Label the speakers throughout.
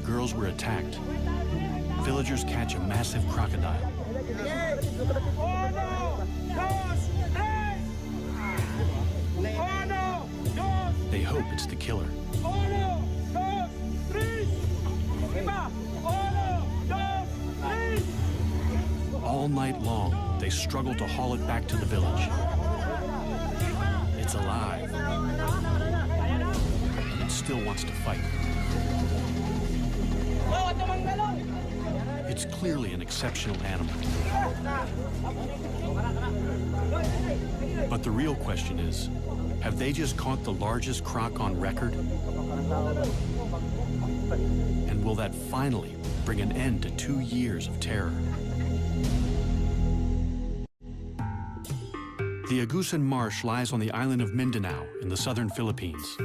Speaker 1: girls were attacked, villagers catch a massive crocodile. They hope it's the killer. All night long, they struggle to haul it back to the village. It's alive, and it still wants to fight. It's clearly an exceptional animal. But the real question is, have they just caught the largest croc on record? And will that finally bring an end to 2 years of terror? The Agusan Marsh lies on the island of Mindanao in the southern Philippines.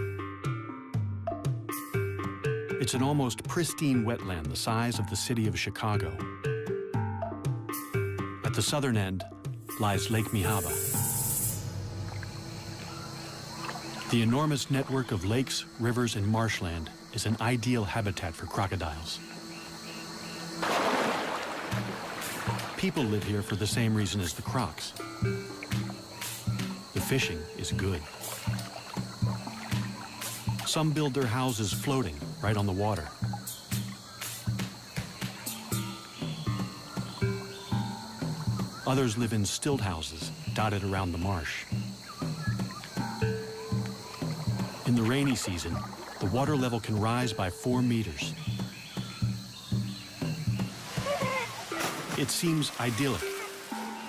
Speaker 1: It's an almost pristine wetland the size of the city of Chicago. At the southern end lies Lake Mihaba. The enormous network of lakes, rivers, and marshland is an ideal habitat for crocodiles. People live here for the same reason as the crocs. The fishing is good. Some build their houses floating right on the water. Others live in stilt houses dotted around the marsh. In the rainy season, the water level can rise by 4 meters. It seems idyllic,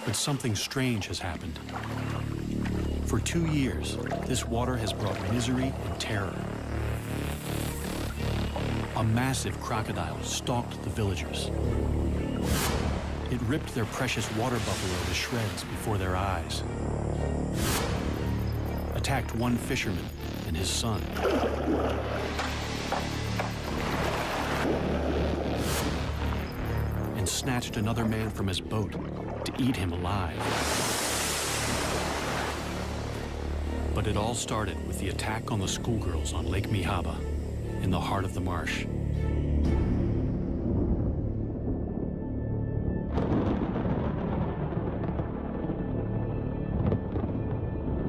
Speaker 1: but something strange has happened. For 2 years, this water has brought misery and terror. A massive crocodile stalked the villagers. It ripped their precious water buffalo to shreds before their eyes, attacked one fisherman and his son, and snatched another man from his boat to eat him alive. But it all started with the attack on the schoolgirls on Lake Mihaba, in the heart of the marsh.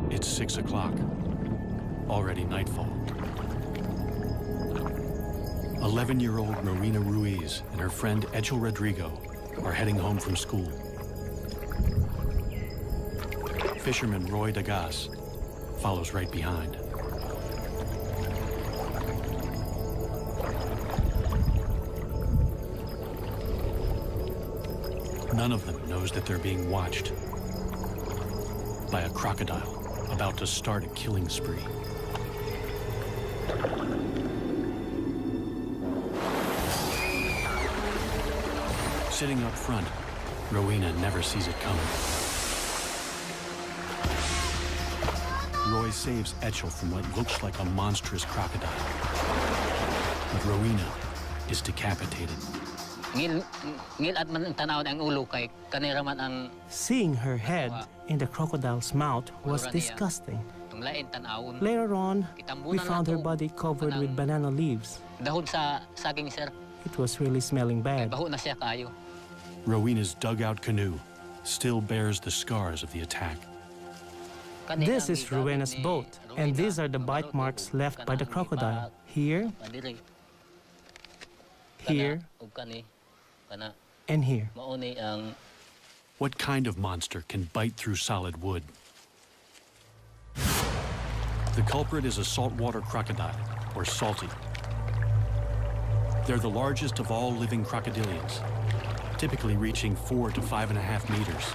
Speaker 1: It's 6 o'clock, already nightfall. 11-year-old Rowena Ruiz and her friend Echel Rodrigo are heading home from school. Fisherman Roy Dagas follows right behind. None of them knows that they're being watched by a crocodile about to start a killing spree. Sitting up front, Rowena never sees it coming. Roy saves Echel from what looks like a monstrous crocodile. But Rowena is decapitated.
Speaker 2: Seeing her head in the crocodile's mouth was disgusting. Later on, we found her body covered with banana leaves. It was really smelling bad.
Speaker 1: Rowena's dugout canoe still bears the scars of the attack.
Speaker 2: This is Rowena's boat, and these are the bite marks left by the crocodile. Here, here, and here.
Speaker 1: What kind of monster can bite through solid wood? The culprit is a saltwater crocodile, or salty. They're the largest of all living crocodilians, typically reaching 4 to 5.5 meters.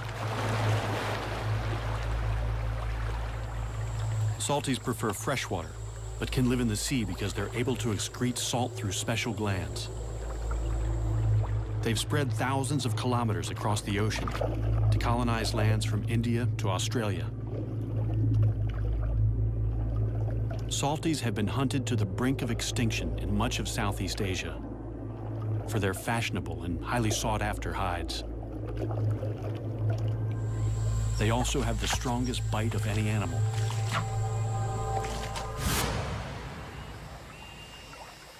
Speaker 1: Salties prefer freshwater, but can live in the sea because they're able to excrete salt through special glands. They've spread thousands of kilometers across the ocean to colonize lands from India to Australia. Salties have been hunted to the brink of extinction in much of Southeast Asia for their fashionable and highly sought-after hides. They also have the strongest bite of any animal.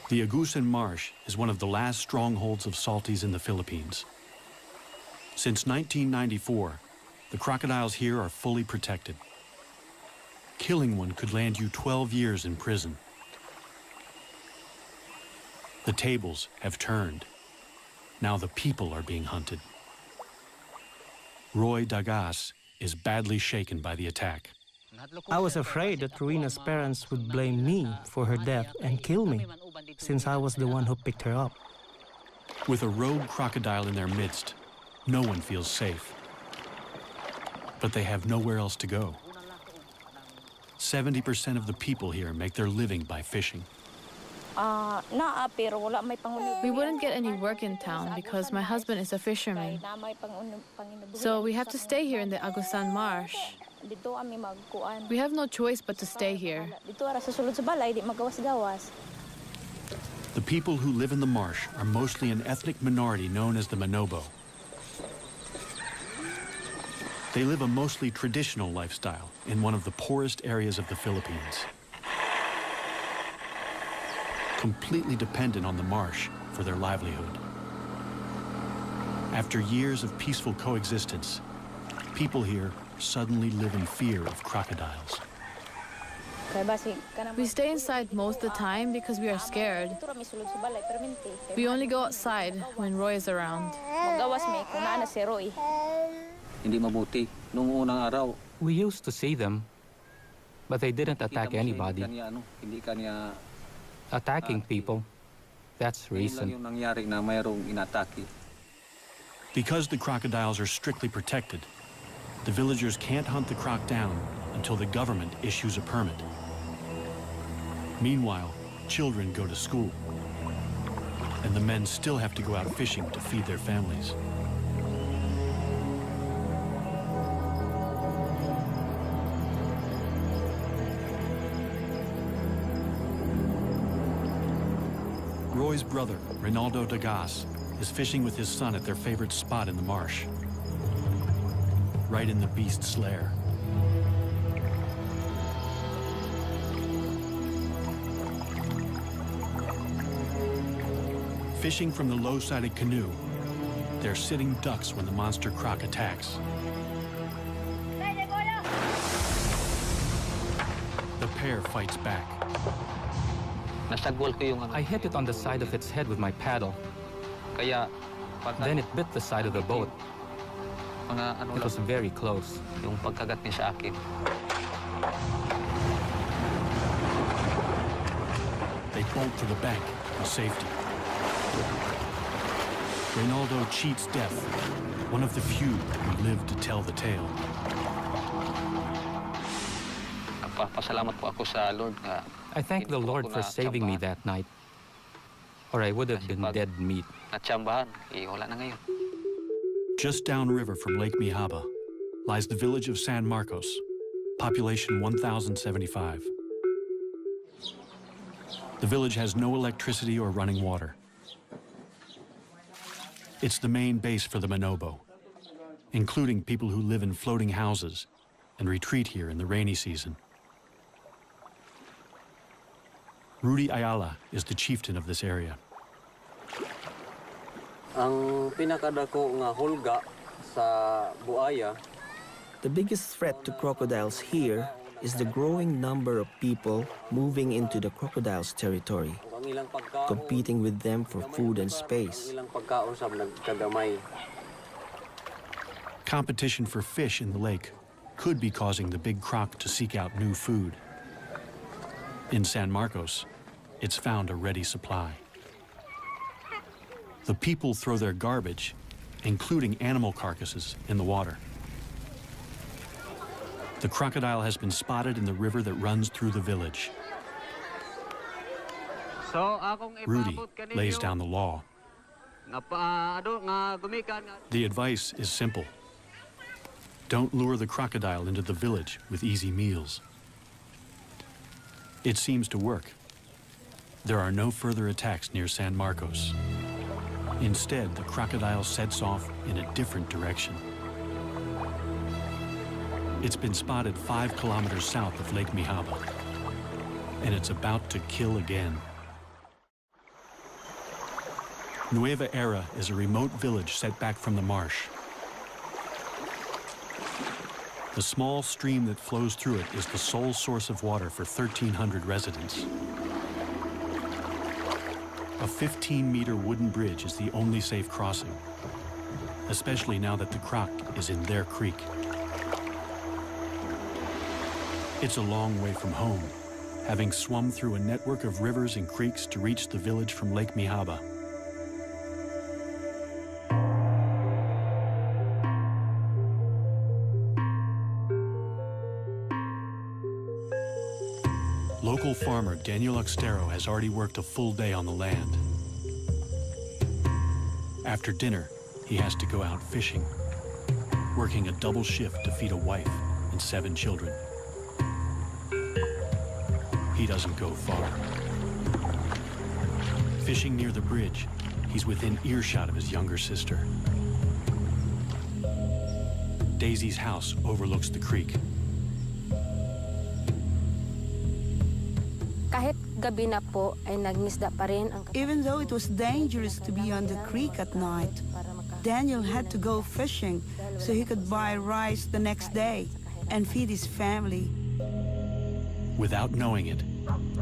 Speaker 1: The Agusan Marsh is one of the last strongholds of salties in the Philippines. Since 1994, the crocodiles here are fully protected. Killing one could land you 12 years in prison. The tables have turned. Now the people are being hunted. Roy Dagas is badly shaken by the attack.
Speaker 2: I was afraid that Ruina's parents would blame me for her death and kill me, since I was the one who picked her up.
Speaker 1: With a rogue crocodile in their midst, no one feels safe. But they have nowhere else to go. 70% of the people here make their living by fishing.
Speaker 3: We wouldn't get any work in town because my husband is a fisherman. So we have to stay here in the Agusan Marsh. We have no choice but to stay here.
Speaker 1: The people who live in the marsh are mostly an ethnic minority known as the Manobo. They live a mostly traditional lifestyle in one of the poorest areas of the Philippines, completely dependent on the marsh for their livelihood. After years of peaceful coexistence, people here suddenly live in fear of crocodiles.
Speaker 3: We stay inside most of the time because we are scared. We only go outside when Roy is around.
Speaker 4: We used to see them, but they didn't attack anybody. Attacking people, that's reason.
Speaker 1: Because the crocodiles are strictly protected, the villagers can't hunt the croc down until the government issues a permit. Meanwhile, children go to school, and the men still have to go out fishing to feed their families. Roy's brother, Rinaldo Dagas, is fishing with his son at their favorite spot in the marsh, right in the beast's lair. Fishing from the low-sided canoe, they're sitting ducks when the monster croc attacks. The pair fights back.
Speaker 4: I hit it on the side of its head with my paddle. Then it bit the side of the boat. It was very close.
Speaker 1: They bolt to the bank for safety. Reynaldo cheats death, one of the few who live to tell the tale.
Speaker 4: I thank the Lord for saving me that night, or I would have been dead meat.
Speaker 1: Just downriver from Lake Mihaba lies the village of San Marcos, population 1,075. The village has no electricity or running water. It's the main base for the Manobo, including people who live in floating houses and retreat here in the rainy season. Rudy Ayala is the chieftain of this area.
Speaker 5: Ang pinakadako nga hulga sa buaya.
Speaker 6: The biggest threat to crocodiles here is the growing number of people moving into the crocodiles' territory, competing with them for food and space.
Speaker 1: Competition for fish in the lake could be causing the big croc to seek out new food. In San Marcos, it's found a ready supply. The people throw their garbage, including animal carcasses, in the water. The crocodile has been spotted in the river that runs through the village. Rudy lays down the law. The advice is simple. Don't lure the crocodile into the village with easy meals. It seems to work. There are no further attacks near San Marcos. Instead, the crocodile sets off in a different direction. It's been spotted 5 kilometers south of Lake Mihaba, and it's about to kill again. Nueva Era is a remote village set back from the marsh. The small stream that flows through it is the sole source of water for 1,300 residents. A 15-meter wooden bridge is the only safe crossing, especially now that the croc is in their creek. It's a long way from home, having swum through a network of rivers and creeks to reach the village from Lake Mihaba. Local farmer Daniel Oxtero has already worked a full day on the land. After dinner, he has to go out fishing, working a double shift to feed a wife and 7 children. He doesn't go far. Fishing near the bridge, he's within earshot of his younger sister. Daisy's house overlooks the creek.
Speaker 7: Even though it was dangerous to be on the creek at night, Daniel had to go fishing so he could buy rice the next day and feed his family.
Speaker 1: Without knowing it,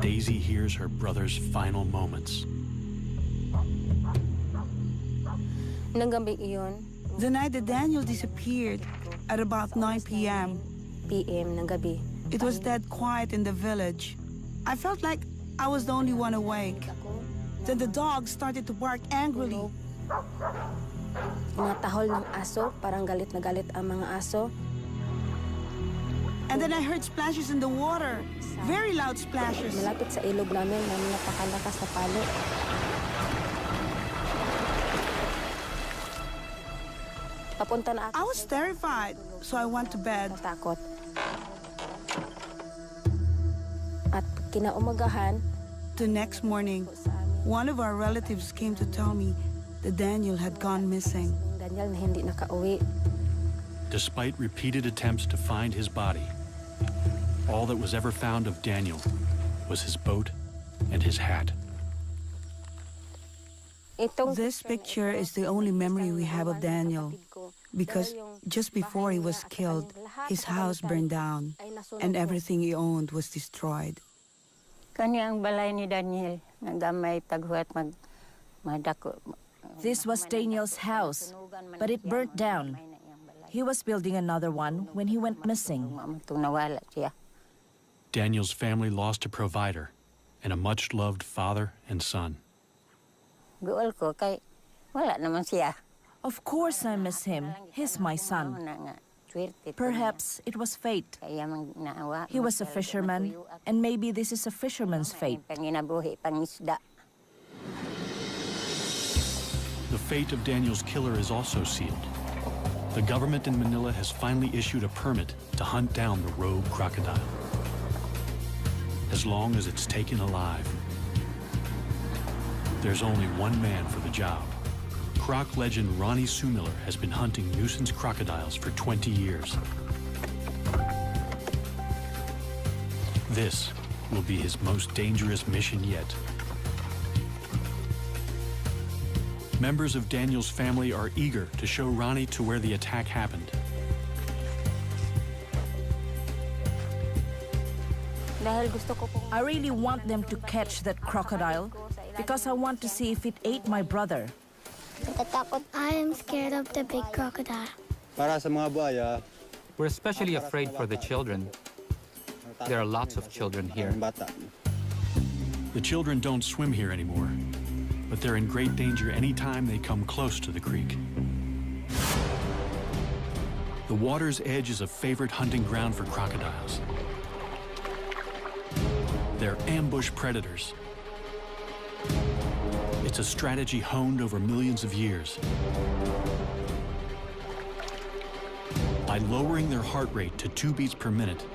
Speaker 1: Daisy hears her brother's final moments.
Speaker 7: The night that Daniel disappeared, at about 9 p.m., it was dead quiet in the village. I felt like I was the only one awake. Then the dog started to bark angrily.
Speaker 8: Mga tahol ng aso, parang galit na galit ang mga aso.
Speaker 7: And then I heard splashes in the water. Very loud splashes.
Speaker 8: Malapit sa ilog namin na napakalakas na palo. Papunta na ako.
Speaker 7: I was terrified, so I went to bed.
Speaker 8: Natakot. At kinaumagahan,
Speaker 7: The next morning, one of our relatives came to tell me that Daniel had gone missing.
Speaker 8: Daniel na hindi nakauwi.
Speaker 1: Despite repeated attempts to find his body, all that was ever found of Daniel was his boat and his hat.
Speaker 7: This picture is the only memory we have of Daniel, because just before he was killed, his house burned down and everything he owned was destroyed.
Speaker 9: Kani ang balay ni Daniel, nagamay taghuat madako.
Speaker 10: This was Daniel's house, but it burnt down. He was building another one when he went missing.
Speaker 9: Nawala siya.
Speaker 1: Daniel's family lost a provider and a much-loved father and son.
Speaker 9: Guol ko kay wala naman siya.
Speaker 10: Of course I miss him. He's my son. Perhaps it was fate. He was a fisherman, and maybe this is a fisherman's fate.
Speaker 1: The fate of Daniel's killer is also sealed. The government in Manila has finally issued a permit to hunt down the rogue crocodile. As long as it's taken alive. There's only one man for the job. Croc legend Ronnie Sumiller has been hunting nuisance crocodiles for 20 years. This will be his most dangerous mission yet. Members of Daniel's family are eager to show Ronnie to where the attack happened.
Speaker 10: I really want them to catch that crocodile because I want to see if it ate my brother.
Speaker 11: I am scared of the big crocodile.
Speaker 5: Para sa mga buhaya,
Speaker 4: We're especially afraid for the children. There are lots of children here.
Speaker 5: bata.
Speaker 1: The children don't swim here anymore, but they're in great danger anytime they come close to the creek. The water's edge is a favorite hunting ground for crocodiles. They're ambush predators. It's a strategy honed over millions of years. By lowering their heart rate to 2 beats per minute,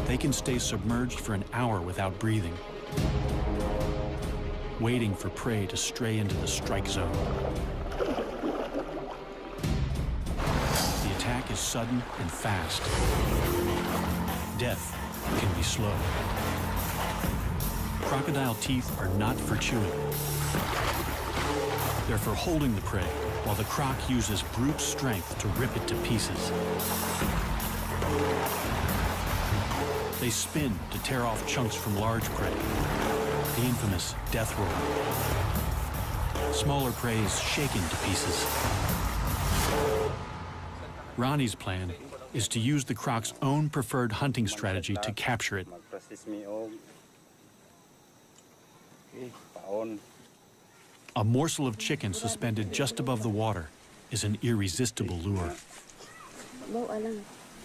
Speaker 1: they can stay submerged for an hour without breathing, waiting for prey to stray into the strike zone. The attack is sudden and fast. Death can be slow. Crocodile teeth are not for chewing. They're for holding the prey, while the croc uses brute strength to rip it to pieces. They spin to tear off chunks from large prey, the infamous death roll. Smaller prey is shaken to pieces. Ronnie's plan is to use the croc's own preferred hunting strategy to capture it. A morsel of chicken suspended just above the water is an irresistible lure.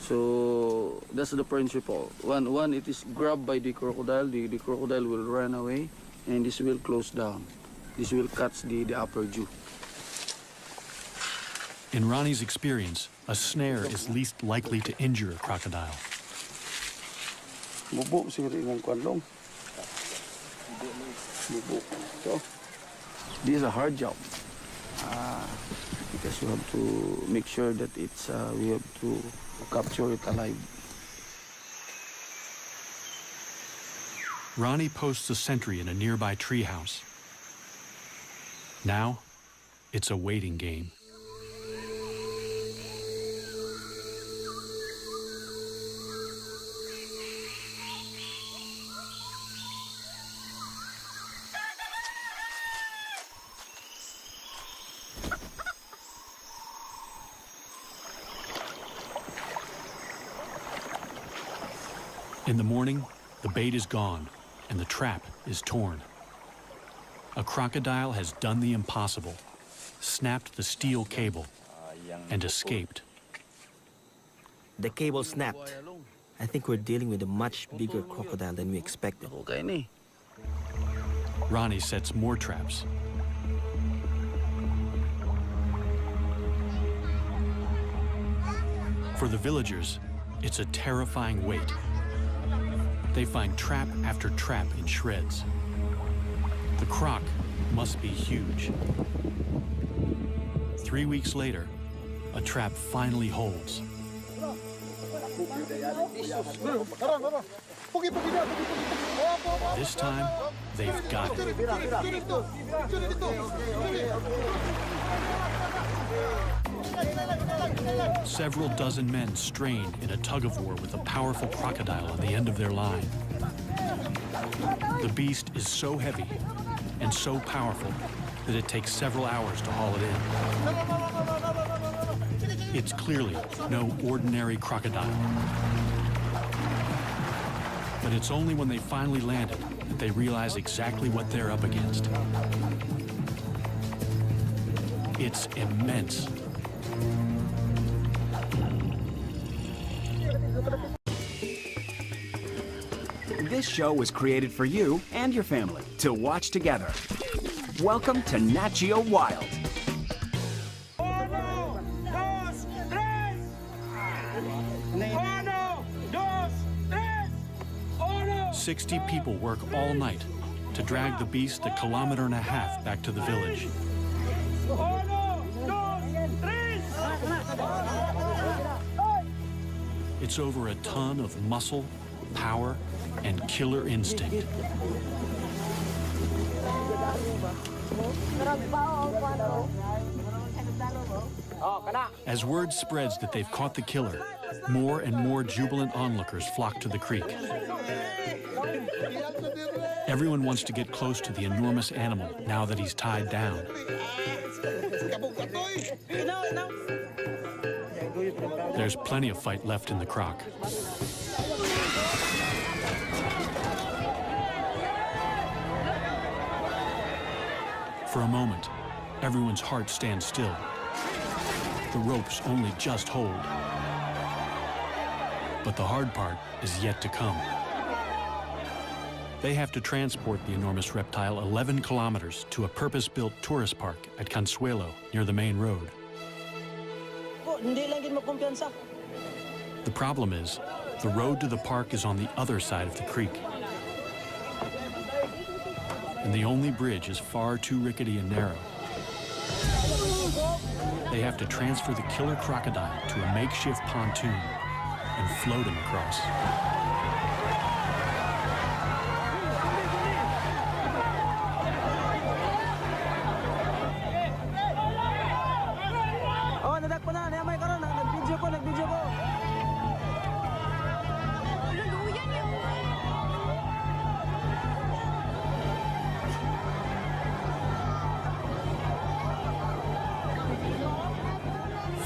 Speaker 12: So that's the principle. When it is grabbed by the crocodile, the crocodile will run away and this will close down. This will catch the upper jaw.
Speaker 1: In Ronnie's experience, a snare is least likely to injure a crocodile.
Speaker 12: So, this is a hard job because you have to make sure that it's we have to capture it alive.
Speaker 1: Ronnie posts a sentry in a nearby treehouse. Now, it's a waiting game. In the morning, the bait is gone and the trap is torn. A crocodile has done the impossible, snapped the steel cable, and escaped.
Speaker 6: The cable snapped. I think we're dealing with a much bigger crocodile than we expected.
Speaker 1: Ronnie sets more traps. For the villagers, it's a terrifying wait. They find trap after trap in shreds. The croc must be huge. 3 weeks later, a trap finally holds. This time, they've got it. Several dozen men strain in a tug-of-war with a powerful crocodile on the end of their line. The beast is so heavy and so powerful that it takes several hours to haul it in. It's clearly no ordinary crocodile. But it's only when they finally land it that they realize exactly what they're up against. It's immense.
Speaker 13: This show was created for you and your family to watch together. Welcome to Nat Geo Wild.
Speaker 1: 60 people work all night to drag the beast 1.5 kilometers back to the village. It's over a ton of muscle, power, and killer instinct. As word spreads that they've caught the killer, more and more jubilant onlookers flock to the creek. Everyone wants to get close to the enormous animal now that he's tied down. There's plenty of fight left in the croc. For a moment, everyone's heart stands still. The ropes only just hold. But the hard part is yet to come. They have to transport the enormous reptile 11 kilometers to a purpose-built tourist park at Consuelo, near the main road. The problem is, the road to the park is on the other side of the creek. And the only bridge is far too rickety and narrow. They have to transfer the killer crocodile to a makeshift pontoon and float him across.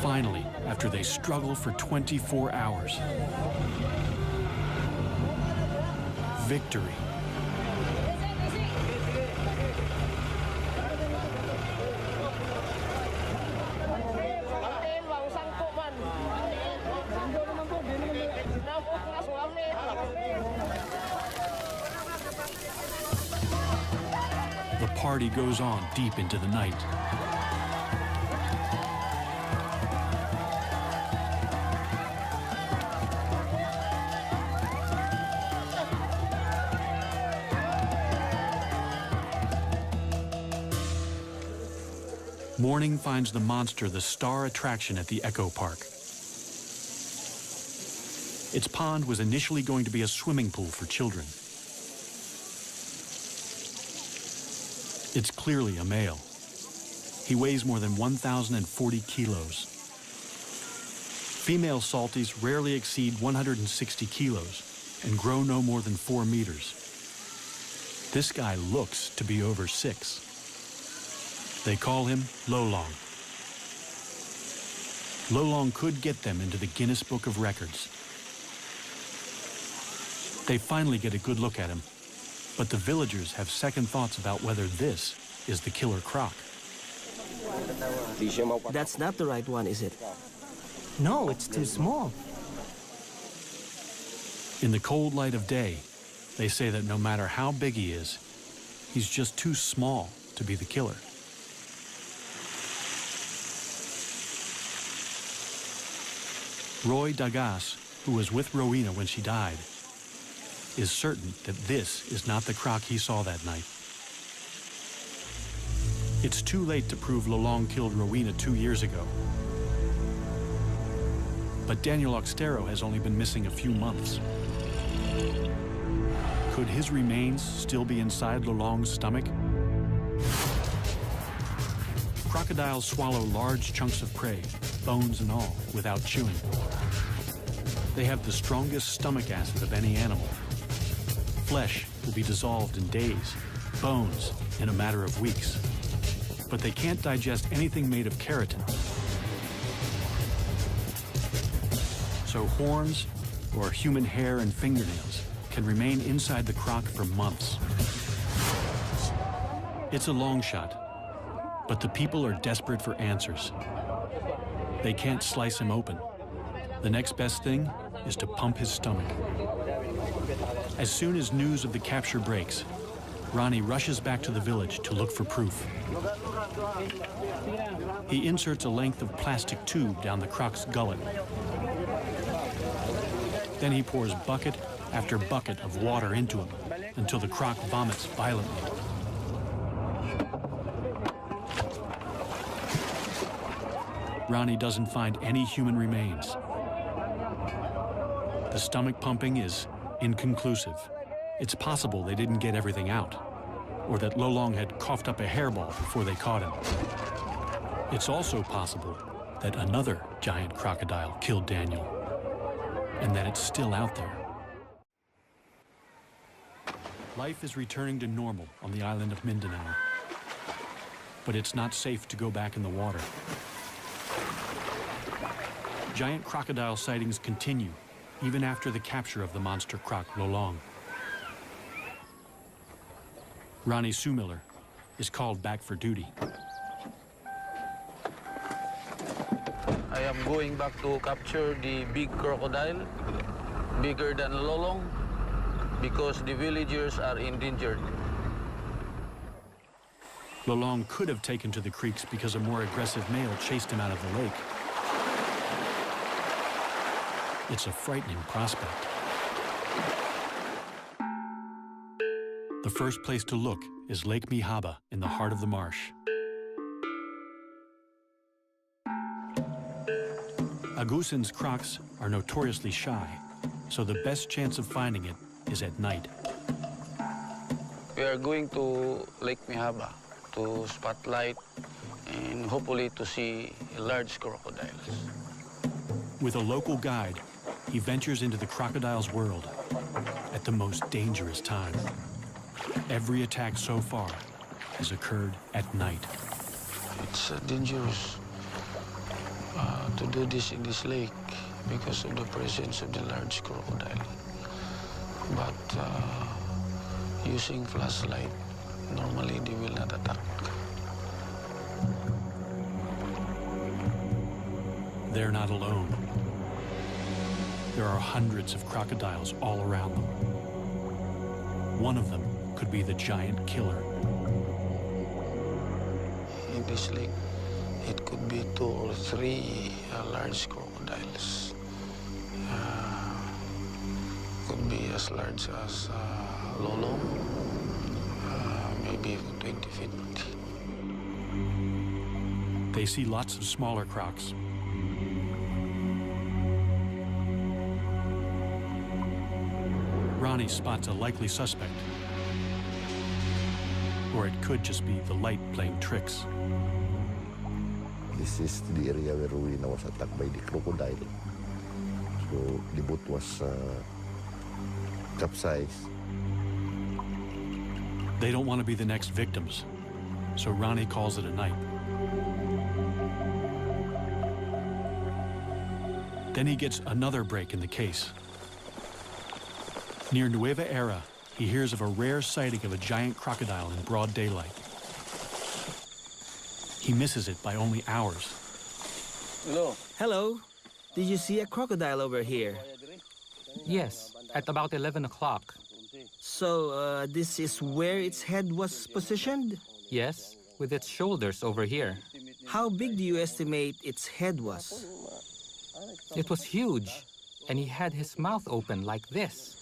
Speaker 1: Finally, after they struggle for 24 hours, victory. The party goes on deep into the night. Morning finds the monster the star attraction at the Echo Park. Its pond was initially going to be a swimming pool for children. It's clearly a male. He weighs more than 1,040 kilos. Female salties rarely exceed 160 kilos and grow no more than 4 meters. This guy looks to be over 6. They call him Lolong. Lolong could get them into the Guinness Book of Records. They finally get a good look at him, but the villagers have second thoughts about whether this is the killer croc.
Speaker 6: That's not the right one, is it?
Speaker 2: No, it's too small.
Speaker 1: In the cold light of day, they say that no matter how big he is, he's just too small to be the killer. Roy Dagas, who was with Rowena when she died, is certain that this is not the croc he saw that night. It's too late to prove Lolong killed Rowena 2 years ago. But Daniel Oxtero has only been missing a few months. Could his remains still be inside Lolong's stomach? Crocodiles swallow large chunks of prey, bones and all, without chewing. They have the strongest stomach acid of any animal. Flesh will be dissolved in days, bones in a matter of weeks. But they can't digest anything made of keratin. So horns or human hair and fingernails can remain inside the croc for months. It's a long shot, but the people are desperate for answers. They can't slice him open. The next best thing is to pump his stomach. As soon as news of the capture breaks, Ronnie rushes back to the village to look for proof. He inserts a length of plastic tube down the croc's gullet. Then he pours bucket after bucket of water into him until the croc vomits violently. Ronnie doesn't find any human remains. The stomach pumping is inconclusive. It's possible they didn't get everything out, or that Lolong had coughed up a hairball before they caught him. It's also possible that another giant crocodile killed Daniel, and that it's still out there. Life is returning to normal on the island of Mindanao, but it's not safe to go back in the water. Giant crocodile sightings continue even after the capture of the monster croc Lolong. Ronnie Sumiller is called back for duty.
Speaker 12: I am going back to capture the big crocodile, bigger than Lolong, because the villagers are endangered.
Speaker 1: Lolong could have taken to the creeks because a more aggressive male chased him out of the lake. It's a frightening prospect. The first place to look is Lake Mihaba in the heart of the marsh. Agusan's crocs are notoriously shy, so the best chance of finding it is at night.
Speaker 12: We are going to Lake Mihaba to spotlight and hopefully to see large crocodiles.
Speaker 1: With a local guide, he ventures into the crocodile's world at the most dangerous time. Every attack so far has occurred at night.
Speaker 12: It's dangerous. to do this in this lake because of the presence of the large crocodile. But using flashlight, normally they will not attack.
Speaker 1: They're not alone. There are hundreds of crocodiles all around them. One of them could be the giant killer.
Speaker 12: In this lake, it could be 2 or 3 large crocodiles. Could be as large as lolong, maybe 20 feet.
Speaker 1: They see lots of smaller crocs. Ronnie spots a likely suspect. Or it could just be the light playing tricks.
Speaker 14: This is the area where Rowena was attacked by the crocodile. So the boat was capsized.
Speaker 1: They don't want to be the next victims, so Ronnie calls it a night. Then he gets another break in the case. Near Nueva Era, he hears of a rare sighting of a giant crocodile in broad daylight. He misses it by only hours.
Speaker 12: Hello.
Speaker 6: Hello. Did you see a crocodile over here?
Speaker 4: Yes, at about 11 o'clock.
Speaker 6: So, this is where its head was positioned?
Speaker 4: Yes, with its shoulders over here.
Speaker 6: How big do you estimate its head was?
Speaker 4: It was huge, and he had his mouth open like this.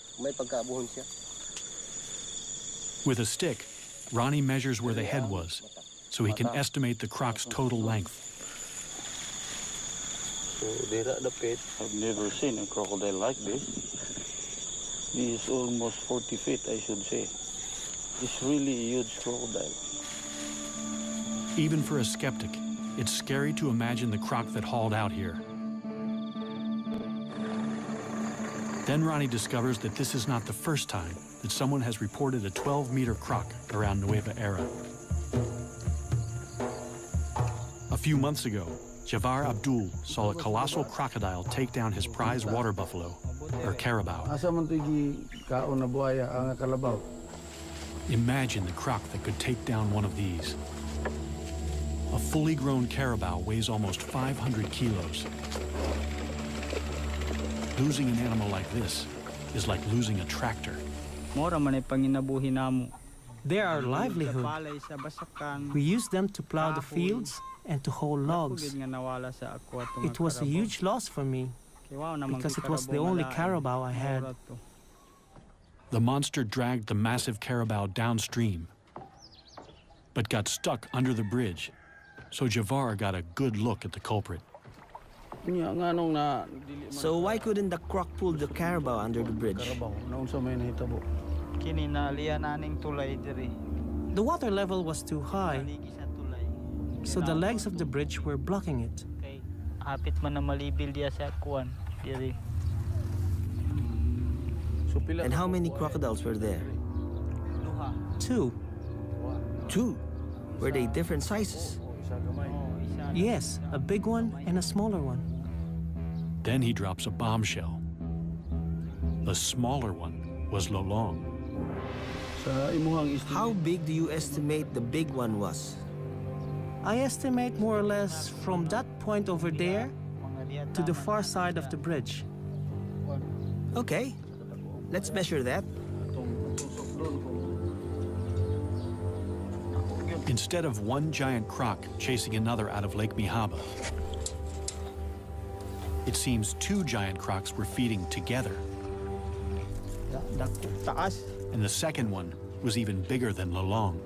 Speaker 1: With a stick, Ronnie measures where the head was, so he can estimate the croc's total length.
Speaker 12: I've never seen a crocodile like this. He is almost 40 feet, I should say. It's really a huge crocodile.
Speaker 1: Even for a skeptic, it's scary to imagine the croc that hauled out here. Then Ronnie discovers that this is not the first time that someone has reported a 12-meter croc around Nueva Era. A few months ago, Javar Abdul saw a colossal crocodile take down his prize water buffalo, or carabao. Imagine the croc that could take down one of these. A fully grown carabao weighs almost 500 kilos. Losing an animal like this is like losing a tractor.
Speaker 2: They are our livelihood. We use them to plow the fields and to haul logs. It was a huge loss for me because it was the only carabao I had.
Speaker 1: The monster dragged the massive carabao downstream, but got stuck under the bridge, so Javar got a good look at the culprit.
Speaker 6: So why couldn't the croc pull the carabao under the bridge?
Speaker 2: The water level was too high, so the legs of the bridge were blocking it.
Speaker 6: And how many crocodiles were there?
Speaker 2: 2.
Speaker 6: 2? Were they different sizes?
Speaker 2: Yes, a big one and a smaller one.
Speaker 1: Then he drops a bombshell. The smaller one was Lolong.
Speaker 6: How big do you estimate the big one was?
Speaker 2: I estimate more or less from that point over there to the far side of the bridge.
Speaker 6: Okay, let's measure that.
Speaker 1: Instead of one giant croc chasing another out of Lake Mihaba, it seems 2 giant crocs were feeding together. And the second one was even bigger than Lolong.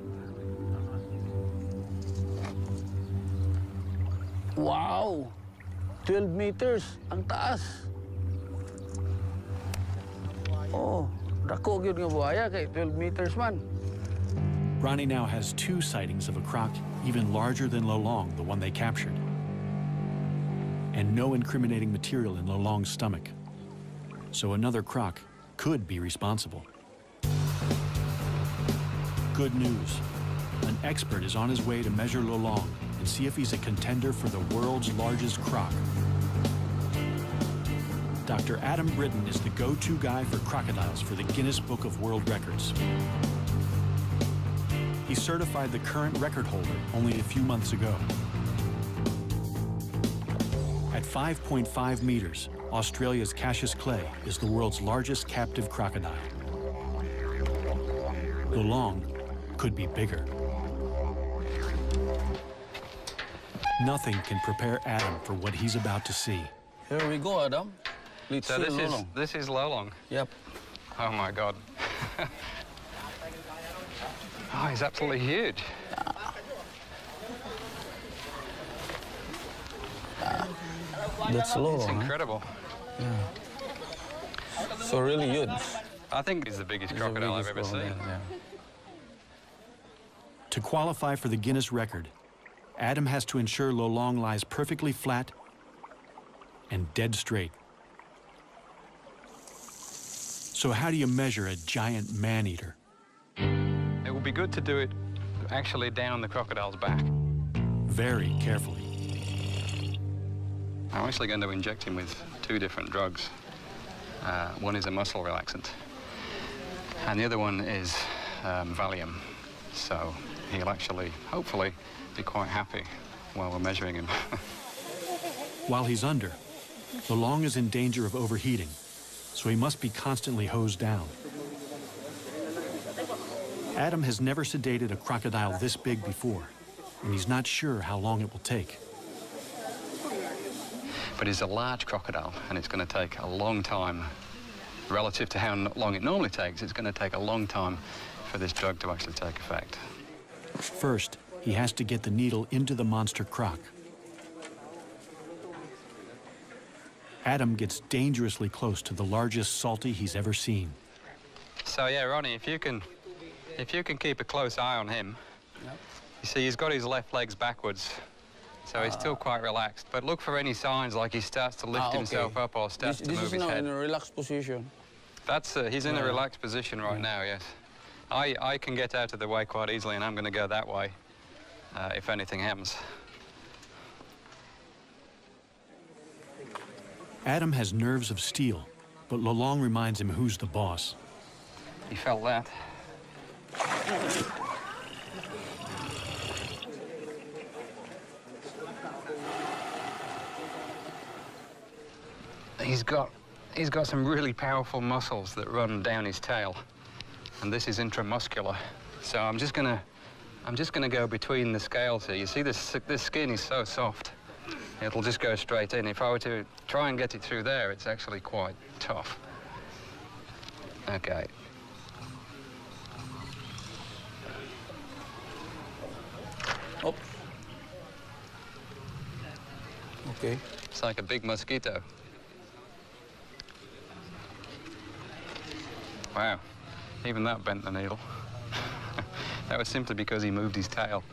Speaker 12: Wow! 12 meters, ang taas. Oh, dako gyud nga buhaya kay 12 meters man.
Speaker 1: Ronnie now has 2 sightings of a croc even larger than Lolong, the one they captured. And no incriminating material in Lolong's stomach. So another croc could be responsible. Good news. An expert is on his way to measure Lolong and see if he's a contender for the world's largest croc. Dr. Adam Britton is the go-to guy for crocodiles for the Guinness Book of World Records. He certified the current record holder only a few months ago. At 5.5 meters, Australia's Cassius Clay is the world's largest captive crocodile. Lolong could be bigger. Nothing can prepare Adam for what he's about to see.
Speaker 12: Here we go, Adam. Let's
Speaker 4: So
Speaker 12: see
Speaker 4: this
Speaker 12: Lolong.
Speaker 4: is Lolong.
Speaker 12: Yep.
Speaker 4: Oh my God. Oh, he's absolutely huge.
Speaker 12: That's Lolong.
Speaker 4: It's incredible.
Speaker 12: Yeah. So really huge.
Speaker 4: I think he's the biggest crocodile I've ever seen.
Speaker 1: To qualify for the Guinness record, Adam has to ensure Lolong lies perfectly flat and dead straight. So how do you measure a giant man-eater?
Speaker 4: It would be good to do it actually down the crocodile's back.
Speaker 1: Very carefully.
Speaker 4: I'm actually going to inject him with 2 different drugs. One is a muscle relaxant, and the other one is Valium. So he'll actually, hopefully, be quite happy while we're measuring him.
Speaker 1: While he's under, Lolong is in danger of overheating, so he must be constantly hosed down. Adam has never sedated a crocodile this big before, and he's not sure how long it will take.
Speaker 4: But it's a large crocodile, and it's going to take a long time. Relative to how long it normally takes, it's going to take a long time for this drug to actually take effect.
Speaker 1: First, he has to get the needle into the monster croc. Adam gets dangerously close to the largest salty he's ever seen.
Speaker 4: So yeah, Ronnie, if you can keep a close eye on him.
Speaker 12: Yep.
Speaker 4: You see, he's got his left legs backwards, so he's still quite relaxed. But look for any signs like he starts to lift himself up or starts to move his head.
Speaker 12: This is now in a relaxed position.
Speaker 4: That's he's in a relaxed position right now. Yes, I can get out of the way quite easily, and I'm going to go that way if anything happens.
Speaker 1: Adam has nerves of steel, but Lolong reminds him who's the boss.
Speaker 4: He felt that. He's got some really powerful muscles that run down his tail, and this is intramuscular. So I'm just gonna go between the scales here. You see, this skin is so soft, it'll just go straight in. If I were to try and get it through there, it's actually quite tough. Okay.
Speaker 12: Oh. Okay.
Speaker 4: It's like a big mosquito. Wow, even that bent the needle. That was simply because he moved his tail.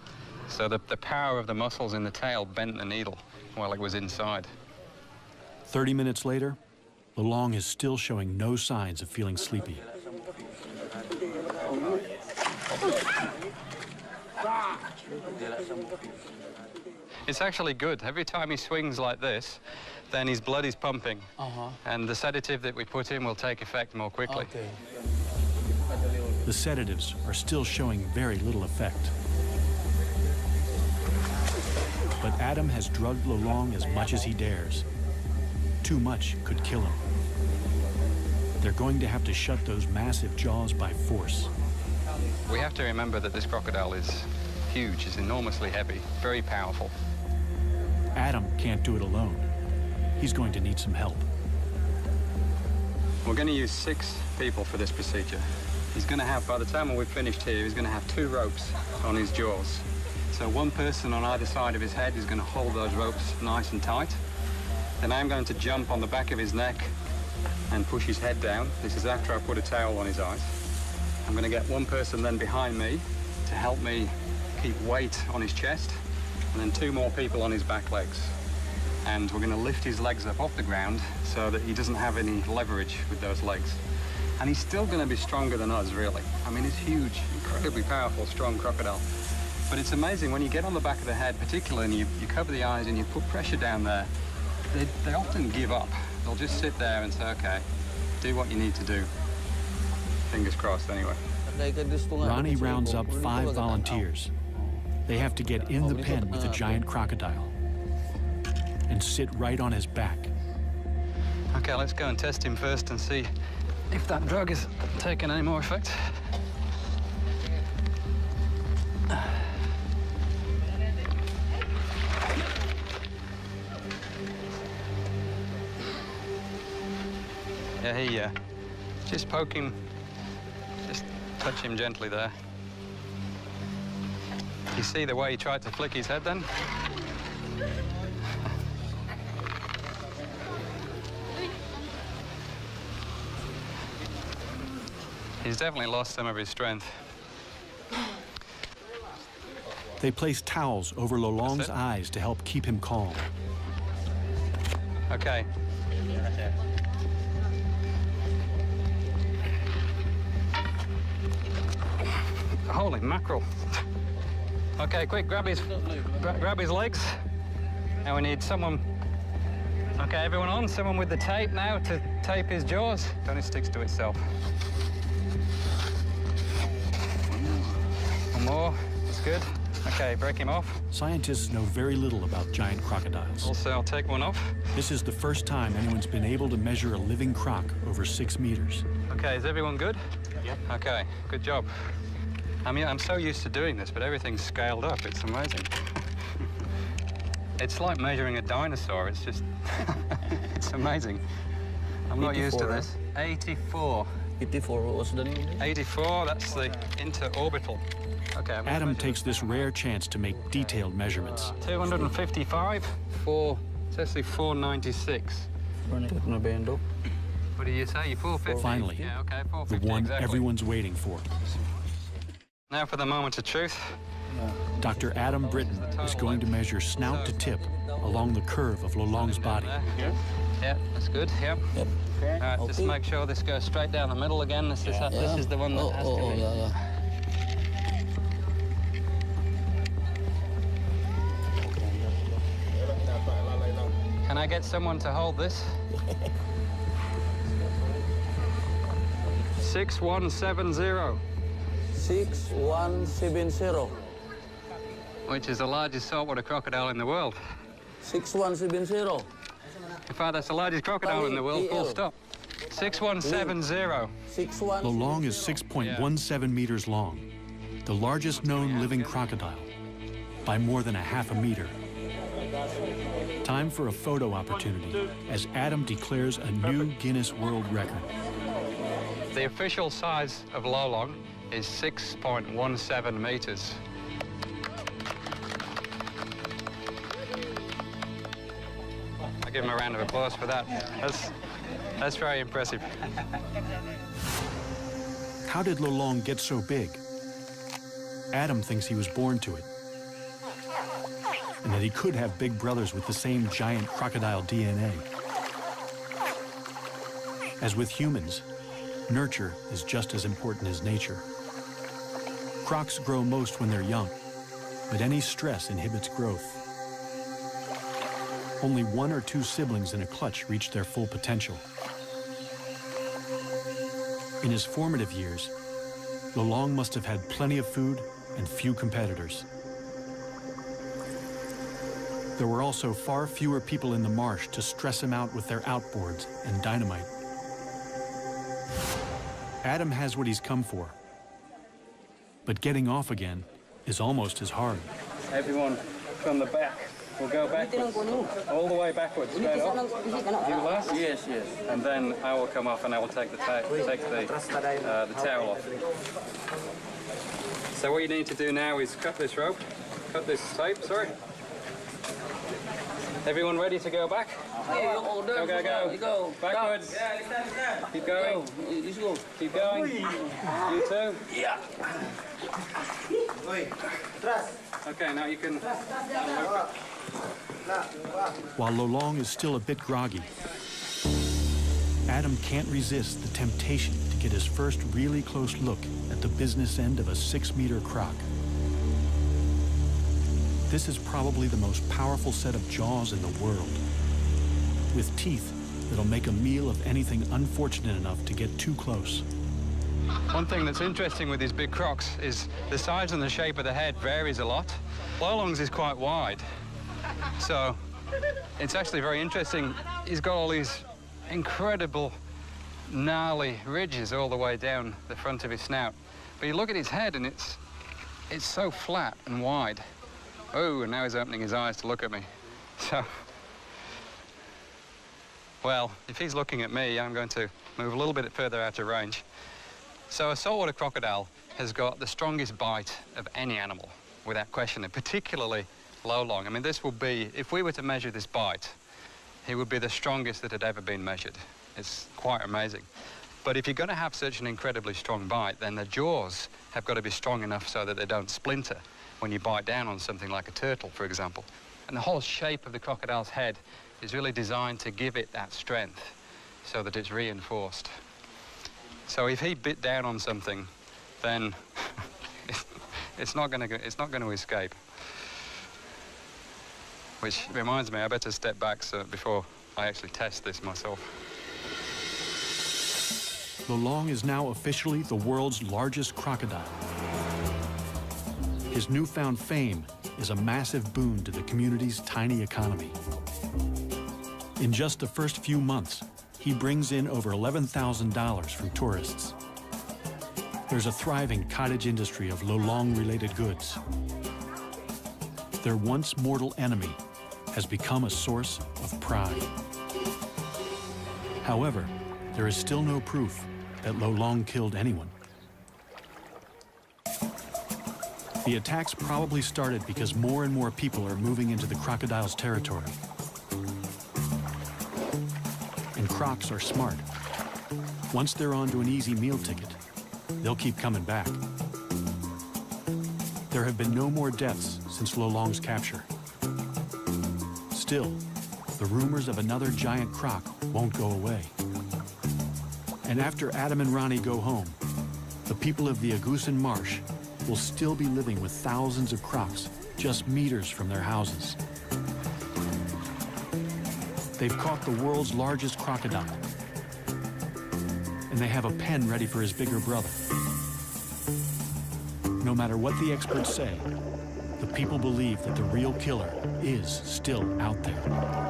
Speaker 4: So the power of the muscles in the tail bent the needle while it was inside.
Speaker 1: 30 minutes later, Lolong is still showing no signs of feeling sleepy.
Speaker 4: It's actually good. Every time he swings like this, then his blood is pumping. And the sedative that we put in will take effect more quickly.
Speaker 12: Okay.
Speaker 1: The sedatives are still showing very little effect. But Adam has drugged Lolong as much as he dares. Too much could kill him. They're going to have to shut those massive jaws by force.
Speaker 4: We have to remember that this crocodile is huge, it's enormously heavy, very powerful.
Speaker 1: Adam can't do it alone. He's going to need some help.
Speaker 4: We're going to use 6 people for this procedure. He's going to have, by the time we've finished here, he's going to have 2 ropes on his jaws. So one person on either side of his head is going to hold those ropes nice and tight. Then I'm going to jump on the back of his neck and push his head down. This is after I put a towel on his eyes. I'm going to get one person then behind me to help me keep weight on his chest, and then 2 more people on his back legs. And we're going to lift his legs up off the ground so that he doesn't have any leverage with those legs. And he's still going to be stronger than us, really. I mean, he's huge, incredibly powerful, strong crocodile. But it's amazing when you get on the back of the head, particularly, and you cover the eyes and you put pressure down there, they often give up. They'll just sit there and say, okay, do what you need to do. Fingers crossed, anyway.
Speaker 1: Ronnie rounds up 5 volunteers. They have to get in the pen with the giant crocodile and sit right on his back.
Speaker 4: Okay, let's go and test him first and see if that drug is taking any more effect. Yeah, just poke him, just touch him gently there. You see the way he tried to flick his head then? He's definitely lost some of his strength.
Speaker 1: They place towels over Lolong's eyes to help keep him calm.
Speaker 4: Okay. Holy mackerel. Okay, quick, grab his legs. Now we need someone. Okay, everyone on, someone with the tape now to tape his jaws. Don't it sticks to itself. One more, that's good. Okay, break him off.
Speaker 1: Scientists know very little about giant crocodiles.
Speaker 4: Also, I'll take one off.
Speaker 1: This is the first time anyone's been able to measure a living croc over 6 meters.
Speaker 4: Okay, is everyone good? Yeah. Okay, good job. I mean, I'm so used to doing this, but everything's scaled up. It's amazing. It's like measuring a dinosaur. It's just, it's amazing. I'm not used to this. 84.
Speaker 12: 84, what was the name?
Speaker 4: 84, that's the interorbital. Okay.
Speaker 1: Adam takes this rare chance to make detailed measurements.
Speaker 4: 255, it's actually 496. What do you say? 450?
Speaker 1: Finally,
Speaker 4: yeah, okay, 450,
Speaker 1: the one
Speaker 4: exactly.
Speaker 1: everyone's waiting for.
Speaker 4: Now for the moment of truth.
Speaker 1: Dr. Adam Britton is going to measure snout to tip along the curve of Lolong's body.
Speaker 4: Yeah, that's good, yeah. Yep. All right, just make sure this goes straight down the middle again. This is the one that has to be. Can I get someone to hold this? 6170.
Speaker 12: 6170.
Speaker 4: Which is the largest saltwater crocodile in the world.
Speaker 12: 6170.
Speaker 4: In fact, that's the largest crocodile in the world, full stop. 6170.
Speaker 1: Lolong is 6.17 meters long, the largest known living crocodile, by more than a half a meter. Time for a photo opportunity as Adam declares a new Guinness World Record.
Speaker 4: The official size of Lolong is 6.17 meters. I'll give him a round of applause for that. That's very impressive.
Speaker 1: How did Lolong get so big? Adam thinks he was born to it, and that he could have big brothers with the same giant crocodile DNA. As with humans, nurture is just as important as nature. Crocs grow most when they're young, but any stress inhibits growth. Only 1 or 2 siblings in a clutch reach their full potential. In his formative years, Lolong must have had plenty of food and few competitors. There were also far fewer people in the marsh to stress him out with their outboards and dynamite. Adam has what he's come for, but getting off again is almost as hard.
Speaker 4: Everyone from the back. We'll go backwards, all the way backwards, straight up. You last?
Speaker 12: Yes.
Speaker 4: And then I will come off and I will take the towel off. So what you need to do now is cut this tape, sorry. Everyone ready to go back? Go. Backwards. Keep going. Keep going. You too? Yeah. Okay, now you can...
Speaker 1: While Lolong is still a bit groggy, Adam can't resist the temptation to get his first really close look at the business end of a 6-meter croc. This is probably the most powerful set of jaws in the world, with teeth that'll make a meal of anything unfortunate enough to get too close.
Speaker 4: One thing that's interesting with these big crocs is the size and the shape of the head varies a lot. Lolong's is quite wide, so it's actually very interesting. He's got all these incredible gnarly ridges all the way down the front of his snout. But you look at his head and it's so flat and wide. Oh, and now he's opening his eyes to look at me. So, well, if he's looking at me, I'm going to move a little bit further out of range. So a saltwater crocodile has got the strongest bite of any animal, without question, and particularly Lolong. I mean, this will be, if we were to measure this bite, he would be the strongest that had ever been measured. It's quite amazing. But if you're going to have such an incredibly strong bite, then the jaws have got to be strong enough so that they don't splinter when you bite down on something like a turtle, for example. And the whole shape of the crocodile's head is really designed to give it that strength so that it's reinforced. So if he bit down on something, then it's not going to escape. Which reminds me, I better step back before I actually test this myself.
Speaker 1: Lolong is now officially the world's largest crocodile. His newfound fame is a massive boon to the community's tiny economy. In just the first few months, he brings in over $11,000 from tourists. There's a thriving cottage industry of Lolong-related goods. Their once mortal enemy has become a source of pride. However, there is still no proof that Lolong killed anyone. The attacks probably started because more and more people are moving into the crocodile's territory. And crocs are smart. Once they're onto an easy meal ticket, they'll keep coming back. There have been no more deaths since Lolong's capture. Still, the rumors of another giant croc won't go away. And after Adam and Ronnie go home, the people of the Agusan Marsh will still be living with thousands of crocs just meters from their houses. They've caught the world's largest crocodile, and they have a pen ready for his bigger brother. No matter what the experts say, the people believe that the real killer is still out there.